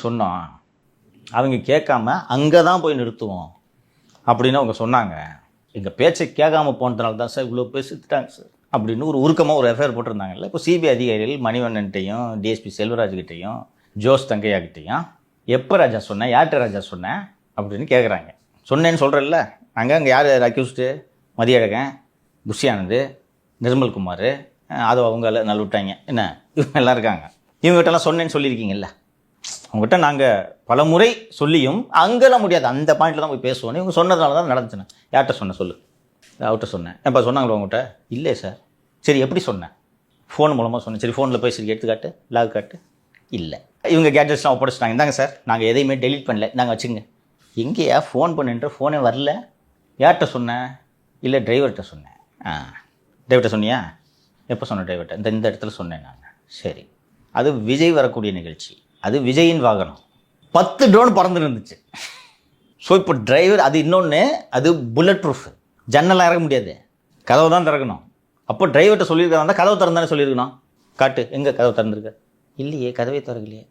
சொன்னோம், அவங்க கேட்காம அங்கே தான் போய் நிறுத்துவோம் அப்படின்னு அவங்க சொன்னாங்க. எங்கள் பேச்சை கேட்காம போனதுனால தான் சார் இவ்வளோ பேர் செத்துட்டாங்க சார் அப்படின்னு ஒரு உருக்கமாக ஒரு எஃப்ஐஆர் போட்டிருந்தாங்கல்ல. இப்போ சிபிஐ அதிகாரிகள் மணிவண்ணன்ட்டையும் டிஎஸ்பி செல்வராஜ்கிட்டையும் ஜோஸ் தங்கையாகிட்டையும் எப்போ ராஜா சொன்னேன், யார்கிட்ட ராஜா சொன்னேன் அப்படின்னு கேட்குறாங்க. சொன்னேன்னு சொல்கிறேன்ல, அங்கே யார் அக்யூஸ்டு? மதியழகன், புஷியானந்து, நிர்மல்குமார், அது அவங்கள நல்ல விட்டாங்க. என்ன இவங்க எல்லாம் இருக்காங்க. இவங்ககிட்டலாம் சொன்னேன்னு சொல்லியிருக்கீங்கல்ல. அவங்ககிட்ட நாங்கள் பல முறை சொல்லியும் அங்கெல்லாம் முடியாது, அந்த பாயிண்டில் தான் போய் பேசுவோன்னு இவங்க சொன்னதுனால தான் நடந்துச்சுண்ணே. யார்கிட்ட சொன்னேன் சொல்லு? அவர்கிட்ட சொன்னேன். எப்போ சொன்னாங்களோ உங்கள்கிட்ட? இல்லையே சார். சரி எப்படி சொன்னேன்? ஃபோன் மூலமாக சொன்னேன். சரி ஃபோனில் பேசி எடுத்துக்காட்டு, லாக் காட்டு. இல்லை, இவங்க கேட்ஜெட்ஸ்லாம் ஒப்படைச்சிட்டாங்க. இந்தாங்க சார், நாங்கள் எதையுமே டெலீட் பண்ணல, நாங்கள் வச்சுங்க. எங்கேயா ஃபோன் பண்ணுன்ற ஃபோனே வரல. யார்கிட்ட சொன்னேன்? இல்லை டிரைவர்கிட்ட சொன்னேன். டிரைவர்கிட்ட சொன்னியா? எப்போ சொன்னேன் டிரைவர்கிட்ட? இந்த இடத்துல சொன்னேன் நான். சரி, அது விஜய் வரக்கூடிய நிகழ்ச்சி, அது விஜயின் வாகனம். 10 ட்ரோன் பறந்து இருந்துச்சு. ஸோ இப்போ டிரைவர், அது இன்னொன்று, அது புல்லட் ப்ரூஃப், ஜன்னலாம் இறக்க முடியாது, கதவை தான் திறக்கணும். அப்போ டிரைவர்கிட்ட சொல்லியிருக்காங்க, கதவை திறந்தானே சொல்லியிருக்கணும். காட்டு, எங்கே கதவை திறந்துருக்கு? இல்லையே, கதவை திறக்கலையே.